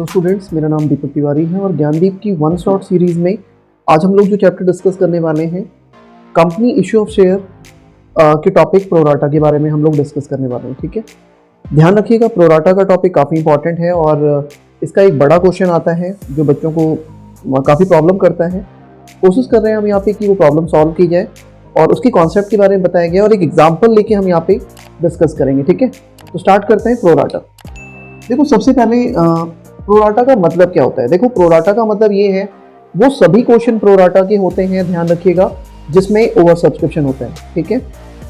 Students, मेरा नाम दीपक तिवारी है और ज्ञानदीप की वन शॉट सीरीज़ में आज हम लोग जो चैप्टर डिस्कस करने वाले हैं कंपनी इशू ऑफ शेयर के टॉपिक प्रोराटा के बारे में हम लोग डिस्कस करने वाले हैं। ठीक है, ध्यान रखिएगा, प्रोराटा का टॉपिक काफ़ी इंपॉर्टेंट है और इसका एक बड़ा क्वेश्चन आता है जो बच्चों को काफ़ी प्रॉब्लम करता है। कोशिश कर रहे हैं हम यहाँ पे कि वो प्रॉब्लम सॉल्व की जाए और उसकी कॉन्सेप्ट के बारे में बताया गया और एक एग्जाम्पल लेके हम यहाँ पे डिस्कस करेंगे। ठीक है, तो स्टार्ट करते हैं प्रोराटा। देखो, सबसे पहले प्रोराटा का मतलब क्या होता है। देखो, प्रोराटा का मतलब ये है, वो सभी क्वेश्चन प्रोराटा के होते हैं, ध्यान रखिएगा, जिसमें ओवर सब्सक्रिप्शन होता है। ठीक है,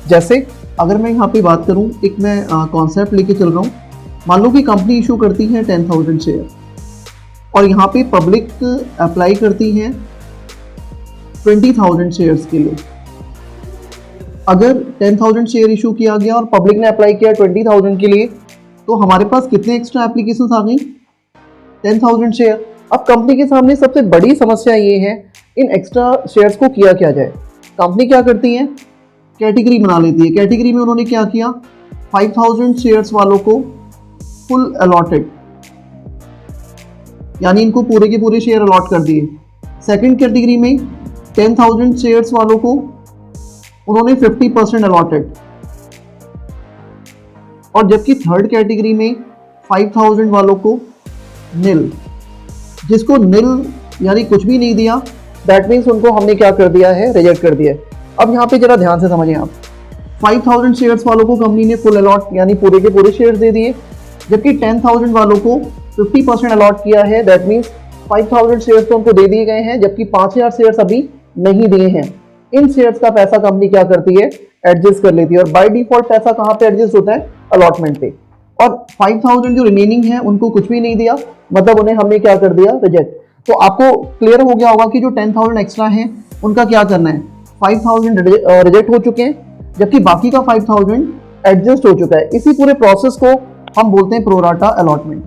जैसे अगर मैं यहाँ पे बात करूँ, एक मैं कॉन्सेप्ट लेके चल रहा हूँ। मान लो कि कंपनी इशू करती है 10,000 शेयर और यहाँ पे पब्लिक अप्लाई करती है 20,000 शेयर्स के लिए। अगर 10,000 शेयर इशू किया गया और पब्लिक ने अप्लाई किया 20,000 के लिए, तो हमारे पास कितने एक्स्ट्रा एप्लीकेशंस आ गई? 10,000 शेयर। अब कंपनी के सामने सबसे बड़ी समस्या ये है, इन एक्स्ट्रा शेयर्स को किया क्या जाए। कंपनी क्या करती है, कैटेगरी बना लेती है। कैटेगरी में उन्होंने क्या किया, 5,000 शेयर्स वालों को फुल अलॉटेड, यानी इनको पूरे के पूरे शेयर अलॉट कर दिए। सेकंड कैटेगरी में 10,000 शेयर्स वालों को उन्होंने 50% अलॉटेड, और जबकि थर्ड कैटेगरी में 5,000 वालों को निल। जिसको निल यानी कुछ भी नहीं दिया, दैट मीन्स उनको हमने क्या कर दिया है, रिजेक्ट कर दिया है। अब यहाँ पे जरा ध्यान से समझिए आप, 5,000 शेयर्स वालों को कंपनी ने फुल अलॉट यानी पूरे के पूरे शेयर्स दे दिए, जबकि 10,000 वालों को 50% अलॉट किया है। दैट मीन्स 5,000 शेयर्स तो उनको दे दिए गए हैं, जबकि 5,000 शेयर्स अभी नहीं दिए हैं। इन शेयर्स का पैसा कंपनी क्या करती है, एडजस्ट कर लेती है। और बाय डिफॉल्ट पैसा कहाँ पे एडजस्ट होता है, अलॉटमेंट पे। और 5,000 जो रिमेनिंग है उनको कुछ भी नहीं दिया, मतलब उन्हें हमने क्या कर दिया, रिजेक्ट। तो आपको क्लियर हो गया होगा कि जो 10,000 एक्स्ट्रा है उनका क्या करना है, 5,000 रिजेक्ट हो चुके हैं, जबकि बाकी का 5,000 एडजस्ट हो चुका है। इसी पूरे प्रोसेस को हम बोलते हैं प्रोराटा अलॉटमेंट।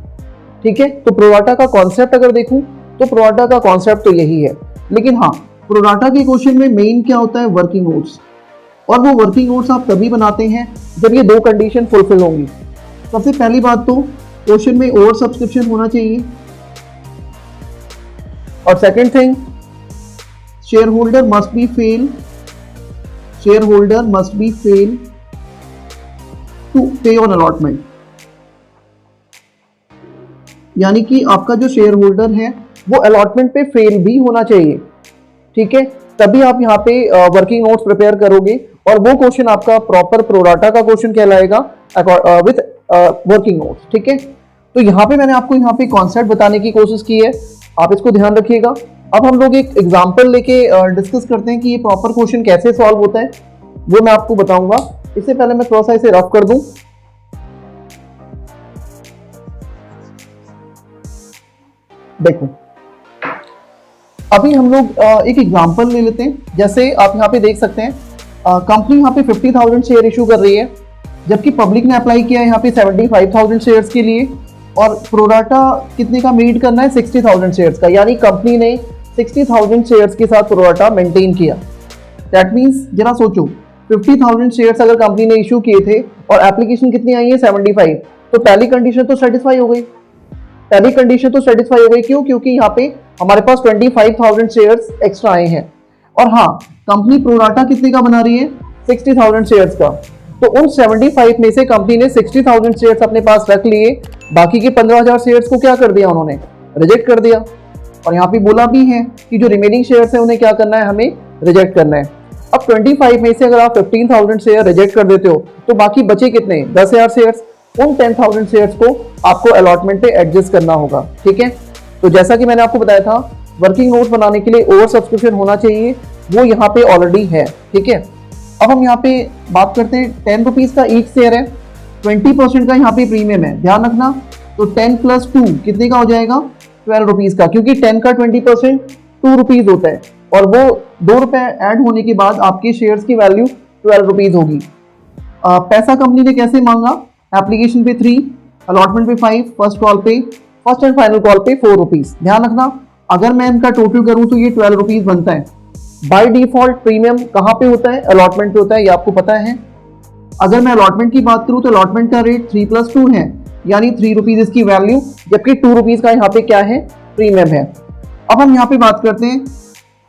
ठीक है, तो प्रोराटा का कॉन्सेप्ट अगर देखूं तो प्रोराटा का कॉन्सेप्ट तो यही है। लेकिन हाँ, प्रोराटा के क्वेश्चन में मेन क्या होता है, वर्किंग नोट्स। और वो वर्किंग नोट्स आप तभी बनाते हैं जब ये दो कंडीशन फुलफिल होंगी। सबसे पहली बात तो क्वेश्चन में ओवर सब्सक्रिप्शन होना चाहिए, और second thing, shareholder must be fail to pay on allotment. यानी कि आपका जो शेयर होल्डर है वो अलॉटमेंट पे फेल भी होना चाहिए। ठीक है, तभी आप यहाँ पे वर्किंग नोट्स प्रिपेयर करोगे और वो क्वेश्चन आपका प्रॉपर प्रोराटा का क्वेश्चन कहलाएगा विद वर्किंग नोट्स। ठीक है, तो यहाँ पे मैंने आपको यहाँ पे कॉन्सेप्ट बताने की कोशिश की है, आप इसको ध्यान रखिएगा। अब हम लोग एक एग्जांपल लेके डिस्कस करते हैं कि ये प्रॉपर क्वेश्चन कैसे सॉल्व होता है, वो मैं आपको बताऊंगा। इससे पहले मैं थोड़ा सा इसे रफ कर दूं। देखो, अभी हम लोग एक एग्जांपल ले लेते हैं। जैसे आप यहाँ पे देख सकते हैं, कंपनी यहाँ पे 50,000 शेयर इशू कर रही है, जबकि पब्लिक ने अप्लाई किया है यहाँ पे 75,000 शेयर्स के लिए, और प्रोराटा कितने का मीट करना है, 60,000 शेयर्स का। यानी कंपनी ने 60,000 शेयर्स के साथ प्रोराटा मेंटेन किया। दैट मीन्स जरा सोचो, 50,000 शेयर्स अगर कंपनी ने इशू किए थे और एप्लीकेशन कितनी आई है, 75, तो पहली कंडीशन तो सेटिस्फाई हो गई। क्यों? क्योंकि यहाँ पे हमारे पास 25,000 शेयर्स एक्स्ट्रा आए हैं। और हाँ, कंपनी प्रोराटा कितने का बना रही है, 60,000 शेयर्स का। तो उन 75 में से कंपनी ने 60,000 शेयर्स अपने पास रख लिए, बाकी के 15,000 शेयर्स को क्या कर दिया, उन्होंने रिजेक्ट कर दिया। और यहाँ पे बोला भी है कि जो रिमेनिंग शेयर्स है उन्हें क्या करना है, हमें रिजेक्ट करना है। अब 25 में से अगर आप 15,000 शेयर रिजेक्ट कर देते हो तो बाकी बचे कितने, 10,000 शेयर्स। उन 10,000 शेयर्स को आपको अलॉटमेंट पे एडजस्ट करना होगा। ठीक है, तो जैसा कि मैंने आपको बताया था, वर्किंग नोट्स बनाने के लिए ओवर सब्सक्रिप्शन होना चाहिए, वो यहाँ पे ऑलरेडी है। ठीक है, अब हम यहाँ पे बात करते हैं, 10 रुपीज का ईच शेयर है, 20% का यहाँ पे प्रीमियम है, ध्यान रखना। तो 10 + 2 कितने का हो जाएगा, 12 रुपीज का, क्योंकि 10 का 20% 2 रुपीज होता है, और वो 2 रुपए ऐड होने के बाद आपके शेयर्स की वैल्यू 12 रुपीज होगी। पैसा कंपनी ने कैसे मांगा, एप्लीकेशन पे 3, अलॉटमेंट पे 5, फर्स्ट एंड फाइनल कॉल पे 4 रुपीज। ध्यान रखना, अगर मैं इनका टोटल करूं तो ये 12 रुपीज बनता है। बाय डिफॉल्ट प्रीमियम कहाँ पे होता है, अलॉटमेंट पे होता है, ये आपको पता है। अगर मैं अलॉटमेंट की बात करूं तो अलॉटमेंट का रेट 3 + 2 है, यानी 3 रुपीज इसकी वैल्यू, जबकि 2 रुपीज का यहाँ पे क्या है, प्रीमियम है। अब हम यहाँ पे बात करते हैं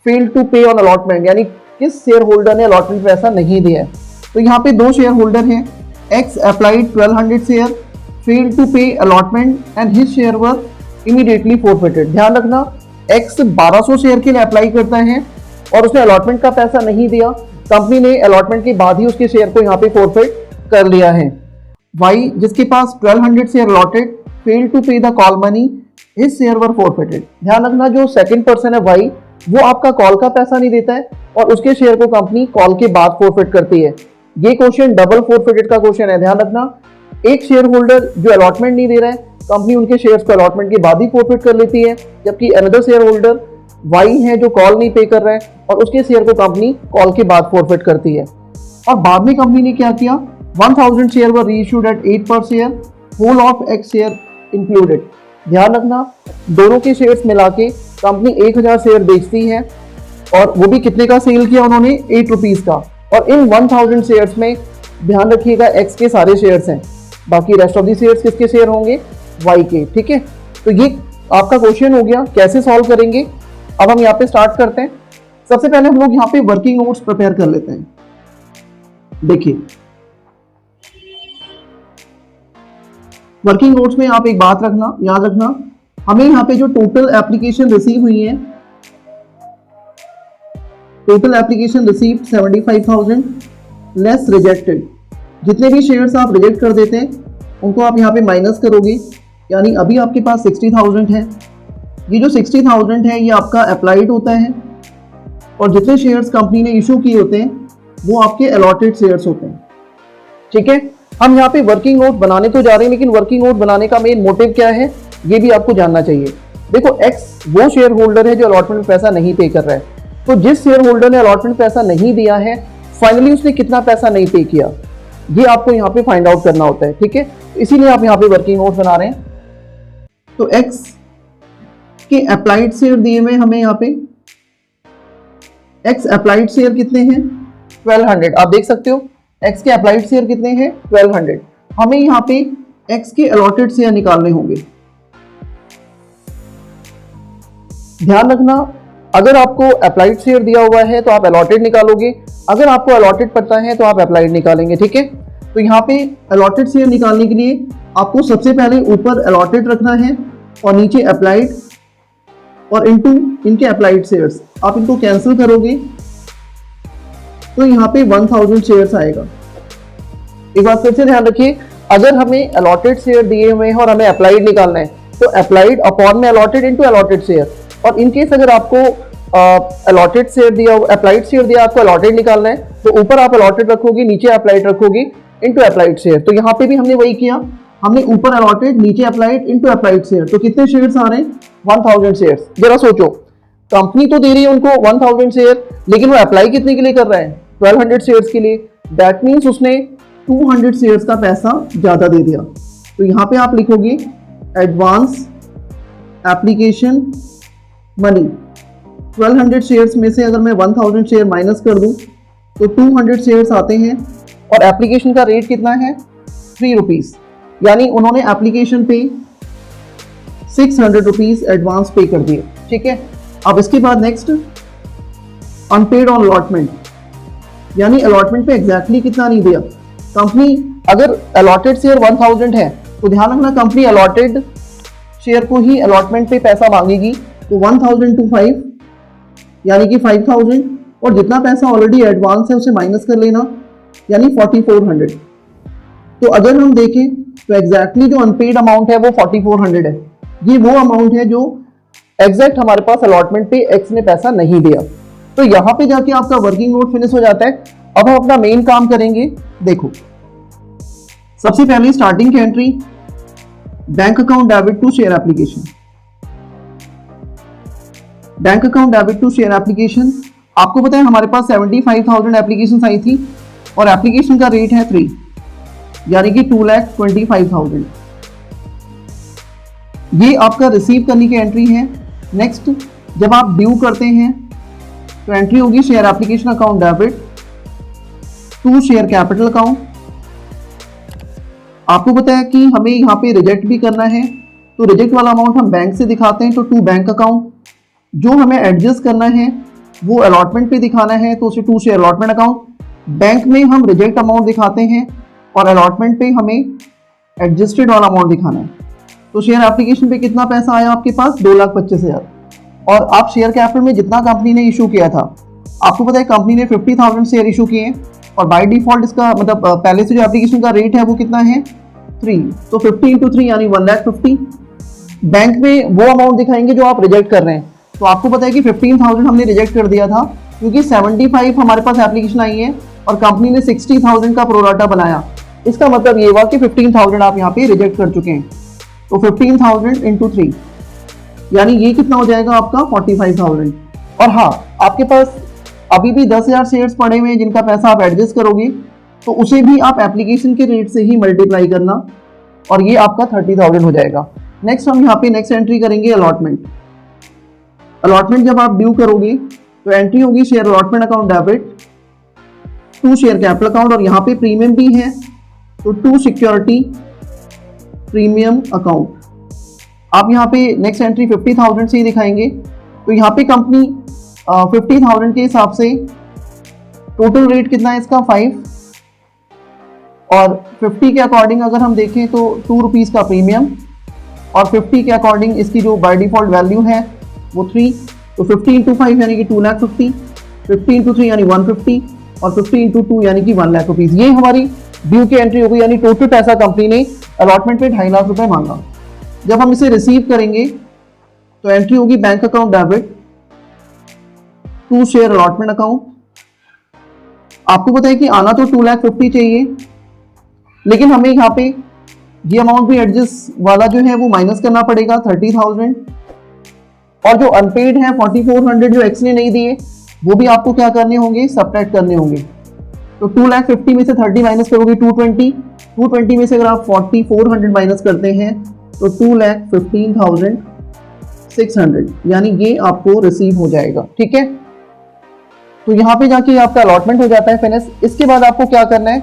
fail to pay on allotment, यानी किस शेयर होल्डर ने अलॉटमेंट पैसा नहीं दिया है। तो यहाँ पे दो शेयर होल्डर हैं, X applied 1200 share, fail to pay allotment and his share were immediately forfeited. ध्यान रखना, एक्स 1200 शेयर के लिए अप्लाई करता है और उसने अलॉटमेंट का पैसा नहीं दिया, कंपनी ने अलॉटमेंट के बाद ही उसके शेयर को यहाँ पे फॉरफिट कर लिया है। वाई जिसके पास 1200 शेयर अलॉटेड, फेल टू पे the call money, his share were forfeited. ध्यान रखना, जो सेकंड पर्सन है वाई, वो आपका कॉल का पैसा नहीं देता है और उसके शेयर को कंपनी कॉल के बाद फॉरफिट करती है। ये क्वेश्चन डबल फॉरफिटेड का क्वेश्चन है। ध्यान रखना, एक शेयर होल्डर जो अलॉटमेंट नहीं दे रहा है, कंपनी उनके शेयर्स को अलॉटमेंट के बाद ही फॉरफिट कर लेती है, जबकि अनदर शेयर होल्डर वाई है जो कॉल नहीं पे कर रहा है और उसके शेयर को कंपनी कॉल के बाद फॉरफिट करती है। और बाद में कंपनी ने क्या किया, 1000 शेयर वर रीइश्यूड एट 8 पर share, whole of x share included. ध्यान रखना, दोनों के शेयर्स मिला के कंपनी 1000 शेयर बेचती है और वो भी कितने का सेल किया उन्होंने, 8 रुपीज का। और इन 1000 शेयर्स में ध्यान रखिएगा एक्स के सारे शेयर्स हैं, बाकी रेस्ट ऑफ दी शेयर्स किसके शेयर होंगे, वाई के। ठीक है, तो ये आपका क्वेश्चन हो गया। कैसे सॉल्व करेंगे, अब हम यहाँ पे स्टार्ट करते हैं। सबसे पहले हम लोग यहाँ पे वर्किंग नोट्स प्रिपेयर कर लेते हैं। देखिए, वर्किंग नोट्स में आप एक बात रखना, याद रखना, हमें यहाँ पे जो टोटल एप्लीकेशन रिसीव हुई है, total application receive 75,000 less rejected. जितने भी शेयर्स आप रिजेक्ट कर देते हैं उनको आप यहाँ पे माइनस करोगे, यानी अभी आपके पास 60,000 है। ये जो 60,000 है ये आपका अप्लाइड होता है और जितने शेयर्स कंपनी ने इशू किए होते हैं वो आपके अलॉटेड शेयर्स होते हैं। ठीक है, हम यहाँ पे वर्किंग नोट बनाने तो जा रहे हैं, लेकिन वर्किंग नोट बनाने का मेन मोटिव क्या है ये भी आपको जानना चाहिए। देखो, एक्स वो शेयर होल्डर है जो अलॉटमेंट पैसा नहीं पे कर रहा है, तो जिस शेयर होल्डर ने अलॉटमेंट पैसा नहीं दिया है, फाइनली उसने कितना पैसा नहीं पे किया, ये आपको यहाँ पे फाइंड आउट करना होता है। ठीक है, इसीलिए आप यहाँ पे वर्किंग नोट बना रहे हैं। तो एक्स के अप्लाइड शेयर दिए हुए हमें यहाँ पे, एक्स अप्लाइड शेयर कितने हैं, 1200। आप देख सकते हो एक्स के अप्लाइड शेयर कितने हैं, 1200। हमें यहाँ पे एक्स के अलॉटेड शेयर निकालने होंगे। ध्यान रखना, अगर आपको अप्लाइड शेयर दिया हुआ है तो आप अलॉटेड निकालोगे, अगर आपको अलॉटेड पड़ता है तो आप अप्लाइड निकालेंगे। ठीक है, तो यहाँ पे अलॉटेड शेयर निकालने के लिए आपको सबसे पहले ऊपर अलॉटेड रखना है और नीचे अप्लाइड और इनटू इनके अप्लाइड शेयर्स। आप इनको कैंसिल करोगे तो यहाँ पे 1000 शेयर्स आएगा। एक बात फिर से ध्यान रखिए, अगर हमें अलॉटेड शेयर दिए हुए हैं और हमें अप्लाइड निकालना है तो अप्लाइड अपॉन में अलॉटेड इनटू अलॉटेड शेयर। और इन केस अगर आपको अलॉटेड शेयर दिया, अप्लाइड शेयर दिया, आपको अलॉटेड निकालना है तो ऊपर आप अलॉटेड रखोगे, नीचे अप्लाइड रखोगे इनटू अप्लाइड शेयर। तो यहाँ पे भी हमने वही किया, हमने ऊपर अलॉटेड नीचे अप्लाइड इनटू अप्लाइड शेयर। तो कितने शेयर्स आ रहे हैं, 1000 शेयर्स। जरा सोचो, कंपनी तो दे रही है उनको 1000 शेयर, लेकिन वो अप्लाई कितने के लिए कर रहा है, 1200 शेयर्स के लिए। दैट मीन्स उसने 200 शेयर्स का पैसा ज्यादा दे दिया। तो यहाँ पे आप लिखोगे एडवांस एप्लीकेशन मनी। 1200 शेयर्स में से अगर मैं 1000 शेयर माइनस कर दूं तो 200 शेयर्स आते हैं और एप्लीकेशन का रेट कितना है, 3 रुपीज, यानी उन्होंने एप्लीकेशन पे 600 रुपीज एडवांस पे कर दिए। ठीक है, अब इसके बाद नेक्स्ट अनपेड ऑन अलॉटमेंट, यानी अलॉटमेंट पे एग्जैक्टली कितना नहीं दिया कंपनी। अगर अलॉटेड शेयर 1000 है तो ध्यान रखना कंपनी अलॉटेड शेयर को ही अलॉटमेंट पे पैसा मांगेगी। तो 1000 टू 5 यानी कि 5000 और जितना पैसा ऑलरेडी एडवांस है उसे माइनस कर लेना, यानी 4400। तो अगर हम देखें तो एग्जैक्टली जो अनपेड अमाउंट है वो 4400 है। ये वो अमाउंट है जो एग्जैक्ट हमारे पास अलॉटमेंट पे एक्स ने पैसा नहीं दिया। तो यहां पे जाके आपका वर्किंग नोट फिनिश हो जाता है। अब हम अपना मेन काम करेंगे। देखो, सबसे पहले स्टार्टिंग की entry, bank account debit to share application. Bank account debit to share application, आपको पता है हमारे पास 75,000 एप्लीकेशन आई थी और एप्लीकेशन का रेट है 3, यानी कि 2,25,000। ये आपका रिसीव करने की एंट्री है। नेक्स्ट, जब आप ड्यू करते हैं तो एंट्री होगी share application account debit to share capital account. आपको पता है कि हमें यहाँ पे रिजेक्ट भी करना है, तो रिजेक्ट वाला अमाउंट हम बैंक से दिखाते हैं, तो टू बैंक अकाउंट। जो हमें एडजस्ट करना है वो अलॉटमेंट पे दिखाना है, तो उसे to share allotment account. Bank में हम रिजेक्ट अमाउंट दिखाते हैं और अलॉटमेंट पे हमें एडजस्टेड वाला अमाउंट दिखाना है। तो शेयर एप्लीकेशन पे कितना पैसा आया आपके पास, 2,25,000। और आप शेयर कैपिटल में जितना कंपनी ने इशू किया था, आपको पता है कंपनी ने 50,000 शेयर इशू किए हैं और बाय डिफॉल्ट इसका मतलब पहले से जो एप्लीकेशन का रेट है वो कितना है 3, तो 50 × 3 यानी 1,50,000। बैंक में वो अमाउंट दिखाएंगे जो आप रिजेक्ट कर रहे हैं। तो आपको पता है कि 15,000 हमने रिजेक्ट कर दिया था क्योंकि 75 हमारे पास एप्लीकेशन आई है और कंपनी ने 60,000 का प्रोराटा बनाया। इसका मतलब ये हुआ कि 15,000 आप यहाँ पे रिजेक्ट कर चुके हैं। तो 15,000 × 3 यानी ये कितना हो जाएगा आपका 45,000। और हाँ, आपके पास अभी भी 10,000 शेयर्स पड़े हुए हैं जिनका पैसा आप एडजस्ट करोगे, तो उसे भी आप एप्लीकेशन के रेट से ही मल्टीप्लाई करना और ये आपका 30,000 हो जाएगा। नेक्स्ट हम यहाँ पे नेक्स्ट एंट्री करेंगे अलॉटमेंट। अलॉटमेंट जब आप ड्यू करोगे तो एंट्री होगी share allotment account debit to share capital account, और यहाँ पे प्रीमियम भी है तो टू सिक्योरिटी प्रीमियम अकाउंट। आप यहाँ पे नेक्स्ट एंट्री 50,000 से ही दिखाएंगे। तो यहाँ पे कंपनी 50,000 के हिसाब से टोटल रेट कितना है इसका 5, और 50 के अकॉर्डिंग अगर हम देखें तो 2 रुपीज़ का प्रीमियम, और 50 के अकॉर्डिंग इसकी जो बाय डिफॉल्ट वैल्यू है वो 3, तो 50 × 5 यानी कि 2,50,000, 50 × 3 यानी 150, और 50 × 2 यानी कि 1,00,000 रुपीज़। ये हमारी ड्यू की एंट्री होगी, यानी टोटल पैसा कंपनी ने अलॉटमेंट पे 2.5 लाख रुपए मांगा। जब हम इसे रिसीव करेंगे तो एंट्री होगी bank account debit to share allotment account. आपको पता है कि आना तो 2,50,000 चाहिए, लेकिन हमें यहाँ पे ये अमाउंट भी एडजस्ट वाला जो है वो माइनस करना पड़ेगा 30,000, और जो अनपेड है 4400 जो एक्स ने नहीं दिए वो भी आपको क्या करने होंगे, सब्ट्रैक्ट करने होंगे। तो 2,50,000 में से 30 माइनस करोगे 220 में से अगर आप 4400 माइनस करते हैं तो 2,15,600 यानी ये आपको रिसीव हो जाएगा। ठीक है, तो यहाँ पे जाके आपका अलॉटमेंट हो जाता है फिनिश। इसके बाद आपको क्या करना है,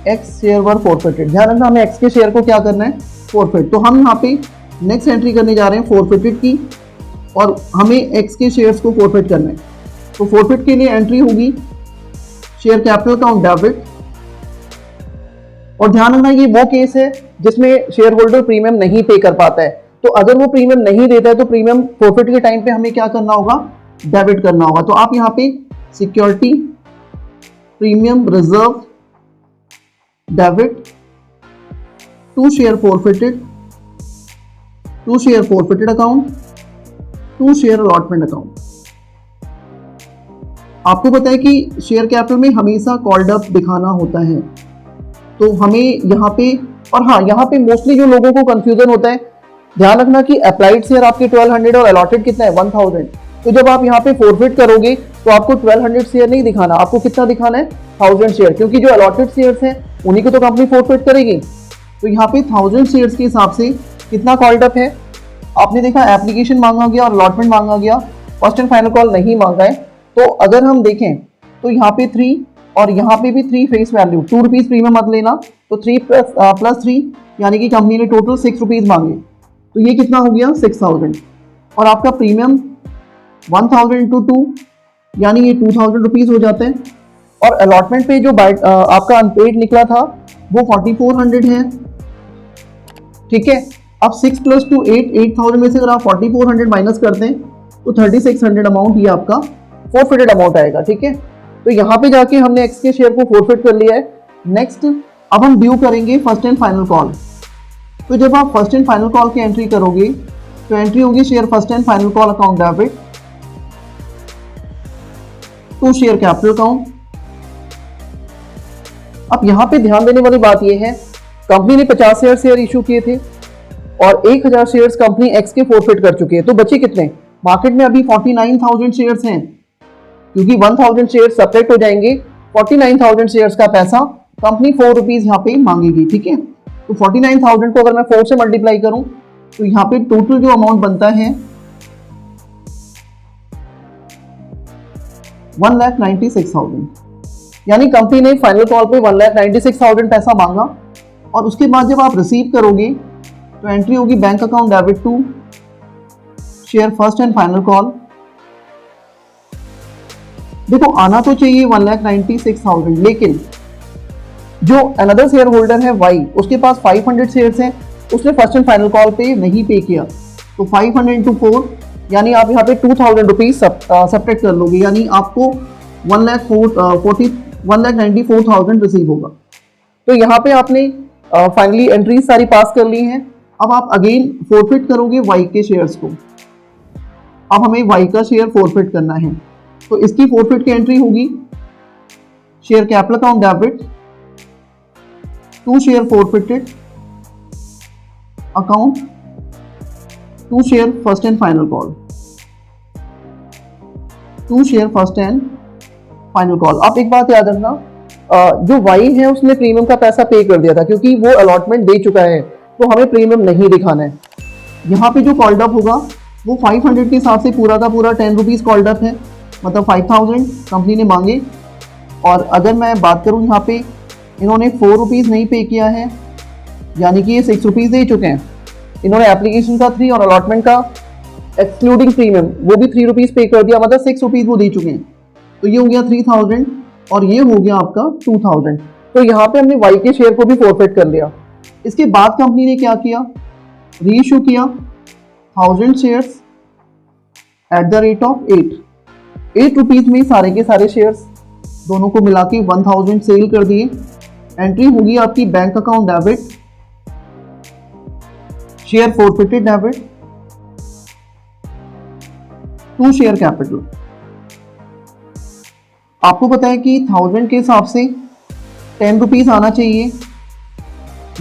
एक्स शेयर वर फोरफिटेड। ध्यान रखना, हमें एक्स के शेयर को क्या करना है, फोरफिट। तो हम यहाँ पे नेक्स्ट एंट्री करने जा रहे हैं फोरफिटेड की, और हमें एक्स के शेयर्स को फोरफिट करना है। तो फोरफिट के लिए एंट्री होगी शेयर कैपिटल अकाउंट डेबिट, और ध्यान रखना ये वो केस है जिसमें शेयर होल्डर प्रीमियम नहीं पे कर पाता है। तो अगर वो प्रीमियम नहीं देता है तो प्रीमियम फोरफिट के टाइम पे हमें क्या करना होगा, डेबिट करना होगा। तो आप यहाँ पे security premium reserve debit to share forfeited account to share allotment account. आपको पता है कि शेयर कैपिटल में हमेशा कॉल्ड अप दिखाना होता है, तो हमें यहाँ पे, और हाँ यहाँ पे मोस्टली जो लोगों को कंफ्यूजन होता है, ध्यान रखना कि अप्लाइड शेयर आपके 1200 और अलॉटेड कितना है 1000। तो जब आप यहाँ पे फोरफिट करोगे तो आपको 1200 शेयर नहीं दिखाना, आपको कितना दिखाना है 1000 शेयर, क्योंकि जो अलॉटेड शेयर्स हैं उन्हीं को तो कंपनी फोरफिट करेगी। तो यहाँ पे 1000 शेयर्स के हिसाब से कितना कॉल्ड अप है, आपने देखा एप्लीकेशन मांगा गया और अलॉटमेंट मांगा गया, फर्स्ट एंड फाइनल कॉल नहीं मांगा है। तो अगर हम देखें तो यहाँ पे 3 और यहाँ पे भी 3 फेस वैल्यू, 2 रुपीज़ प्रीमियम मत लेना, तो 3 प्लस 3 यानी कि कंपनी ने टोटल 6 रुपीज़ मांगे, तो ये कितना हो गया 6,000, और आपका प्रीमियम 1,000 × 2 यानी ये 2,000 रुपीज़ हो जाते हैं। और अलॉटमेंट पे जो आपका अनपेड निकला था वो 4400 है। ठीक है, अब 6 + 2 8,000 में से अगर आप 4400 माइनस करते हैं तो 3,600 अमाउंट ये आपका फोरफिटेड अमाउंट आएगा। ठीक है, तो यहाँ पे जाके हमने एक्स के शेयर को फोरफिट कर लिया है। नेक्स्ट अब हम ड्यू करेंगे फर्स्ट एंड फाइनल कॉल। तो जब आप फर्स्ट एंड फाइनल कॉल की एंट्री करोगे तो एंट्री होगी share first and final call account debit to share capital account. अब यहाँ पे ध्यान देने वाली बात यह है, कंपनी ने 50,000 शेयर इशू किए थे और 1,000 शेयर्स कंपनी एक्स के फोरफिट कर चुके हैं। तो बचे कितने, मार्केट में अभी 49,000 शेयर्स हैं, क्योंकि 1,000 शेयर सब्ट्रैक्ट हो जाएंगे। 49,000 शेयर्स का पैसा कंपनी 4 रुपीज़ यहाँ पे मांगेगी। ठीक है, तो 49,000 को अगर मैं 4 से मल्टीप्लाई करूं तो यहाँ पे टोटल जो अमाउंट बनता है 1,96,000, यानी कंपनी ने फाइनल कॉल पे 1,96,000 पैसा मांगा और उसके बाद जब आप रिसीव करोगे तो एंट्री होगी bank account debit to share first and final call. देखो आना तो चाहिए 1,96,000, लेकिन जो अनदर शेयर होल्डर है वाई, उसके पास 500 शेयर्स हैं, उसने फर्स्ट एंड फाइनल कॉल पे नहीं पे किया, तो 500 इंटू 4 यानी आप यहाँ पे 2,000 रुपीज सब्ट्रैक्ट कर लोगे, यानी आपको 1,94,000 रिसीव होगा। तो यहाँ पे आपने फाइनली एंट्री सारी पास कर ली हैं। अब आप अगेन फोरफिट करोगे वाई के शेयर्स को। अब हमें वाई का शेयर फोरफिट करना है, तो इसकी फोरफिट की एंट्री होगी share capital account debit to share forfeited account to share first and final call, to share first and final call. आप एक बात याद रखना, जो वाई है उसने प्रीमियम का पैसा पे कर दिया था, क्योंकि वो अलॉटमेंट दे चुका है, तो हमें प्रीमियम नहीं दिखाना है। यहाँ पे जो कॉल्ड अप होगा वो 500 के हिसाब से पूरा का पूरा 10 रुपीज़ कॉल्ड अप है, मतलब 5,000 कंपनी ने मांगे। और अगर मैं बात करूँ यहाँ पे इन्होंने 4 रुपीज़ नहीं पे किया है, यानी कि ये 6 रुपीज़ दे चुके हैं। इन्होंने एप्लीकेशन का 3 और अलॉटमेंट का एक्सक्लूडिंग प्रीमियम वो भी 3 रुपीज़ पे कर दिया, मतलब 6 रुपीज़ वो दे चुके हैं। तो ये हो गया 3,000 और ये हो गया आपका 2,000। तो यहाँ पे हमने वाई के शेयर को भी फोरफिट कर लिया। इसके बाद कंपनी ने क्या किया, री इशू किया 1000 shares at the rate of 8 rupees में सारे के सारे शेयर्स दोनों को मिला के 1000 सेल कर दिए। एंट्री होगी आपकी bank account debit share forfeited debit to share capital. आपको पता है कि 1000 के हिसाब से 10 रुपीज़ आना चाहिए,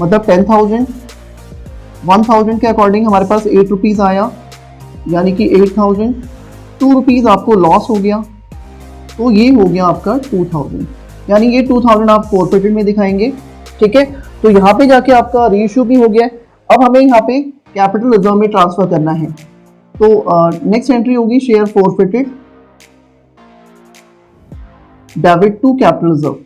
मतलब 10,000। 1000 के अकॉर्डिंग हमारे पास 8 रुपीज़ आया, यानी कि 8,000। 2 रुपीज़ आपको लॉस हो गया, तो ये हो गया आपका 2,000, यानी ये 2,000 आप फोरफिटेड में दिखाएंगे। ठीक है, तो यहाँ पे जाके आपका रीइश्यू भी हो गया। अब हमें यहाँ पे कैपिटल रिजर्व में ट्रांसफर करना है, तो नेक्स्ट एंट्री होगी share forfeited debit to capital reserve.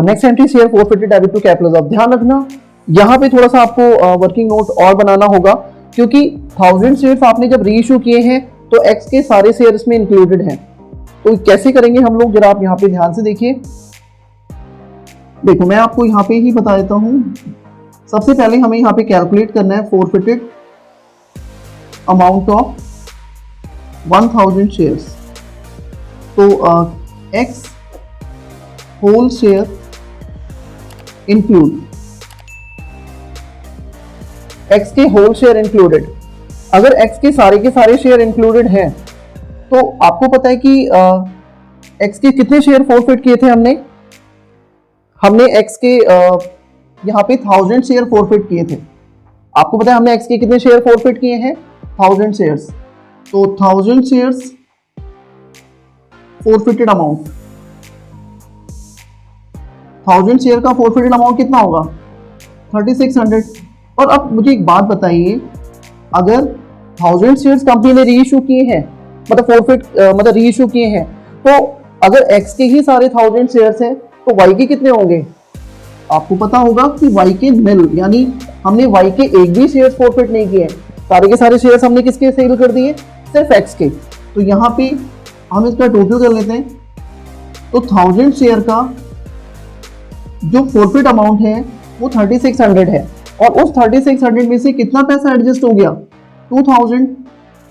Next entry share forfeited debit to capital reserve. ध्यान रखना यहाँ पे थोड़ा सा आपको वर्किंग नोट और बनाना होगा, क्योंकि 1000 शेयर्स आपने जब री इशू किए हैं तो एक्स के सारे शेयर इसमें इंक्लूडेड हैं। तो कैसे करेंगे हम लोग, जरा आप यहाँ पे ध्यान से देखिए। देखो मैं आपको यहाँ पे ही बता देता हूँ। सबसे पहले हमें यहाँ पे कैलकुलेट करना है फोरफिटेड अमाउंट ऑफ 1000 शेयर्स। तो X whole share include, X के होल शेयर इंक्लूडेड। अगर एक्स के सारे शेयर इंक्लूडेड हैं तो आपको पता है कि एक्स के कितने शेयर फोरफिट किए थे हमने एक्स के यहाँ पे 1000 शेयर फोरफिट किए थे। आपको पता है हमने एक्स के कितने शेयर फोरफिट किए हैं, 1000 शेयर्स। तो 1000 शेयर्स फोरफिटेड अमाउंट, 1000 शेयर का फोरफिटेड अमाउंट कितना होगा, 3600। और अब मुझे एक बात बताइए, अगर 1000 शेयर्स कंपनी ने री इशू किए हैं, मतलब मतलब री इशू किए हैं, तो अगर एक्स के ही सारे 1000 शेयर्स हैं तो वाई के कितने होंगे। आपको पता होगा कि वाई के निल, यानी हमने वाई के एक भी शेयर्स फोरफिट नहीं किए, सारे के सारे शेयर्स हमने किसके सेल कर दिए, सिर्फ एक्स के। तो यहाँ पे हम इसका टोटल कर लेते हैं। तो 1000 शेयर का जो फोरफिट अमाउंट है वो 3600 है, और उस 3600 में से कितना पैसा एडजस्ट हो गया, 2000।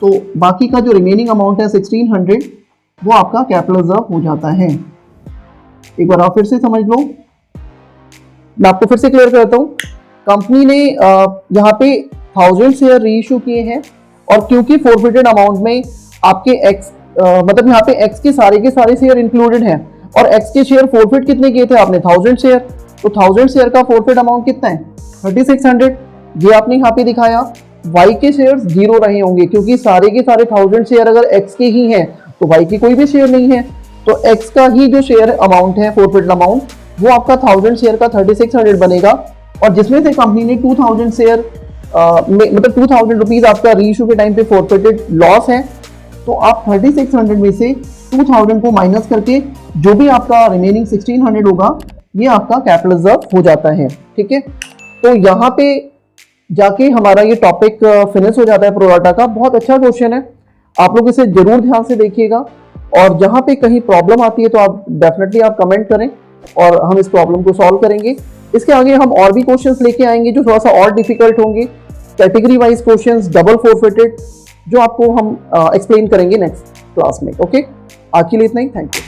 तो बाकी का जो रिमेनिंग अमाउंट है 1600, वो आपका कैपिटल रिजर्व हो जाता है। एक बार आप फिर से समझ लो, मैं आपको फिर से क्लियर करता हूँ। कंपनी ने यहाँ पे 1000 शेयर री इशू किए हैं, और क्योंकि फोरफिटेड अमाउंट में आपके एक्स मतलब यहाँ पे एक्स के सारे शेयर इंक्लूडेड हैं, और एक्स के शेयर फोरफिट कितने किए थे आपने, 1000 शेयर। तो 1000 शेयर का फोरफिट अमाउंट कितना है, 3600। ये आपने यहाँ पे दिखाया। वाई के शेयर 0 रहे होंगे, क्योंकि सारे के सारे 1000 शेयर अगर एक्स के ही हैं तो वाई के कोई भी शेयर नहीं है। तो एक्स का ही जो शेयर अमाउंट है फोरफिटेड अमाउंट, वो आपका 1000 शेयर का 3600 बनेगा, और जिसमें से कंपनी ने 2000 शेयर मतलब 2000 रुपीज आपका री इशू के टाइम पे फोरफिटेड लॉस है। तो आप 3600 में से 2000 को माइनस करके जो भी आपका रिमेनिंग 1600 होगा ये आपका कैपिटल रिजर्व हो जाता है। ठीक है, तो यहाँ पे जाके हमारा ये टॉपिक फिनिश हो जाता है प्रोराटा का। बहुत अच्छा क्वेश्चन है, आप लोग इसे जरूर ध्यान से देखिएगा और जहाँ पे कहीं प्रॉब्लम आती है तो आप डेफिनेटली आप कमेंट करें और हम इस प्रॉब्लम को सॉल्व करेंगे। इसके आगे हम और भी क्वेश्चंस लेके आएंगे जो थोड़ा सा और डिफिकल्ट होंगे, category wise questions, double forfeited, जो आपको हम एक्सप्लेन करेंगे नेक्स्ट क्लास में। ओके, आज के लिए इतना ही, थैंक यू।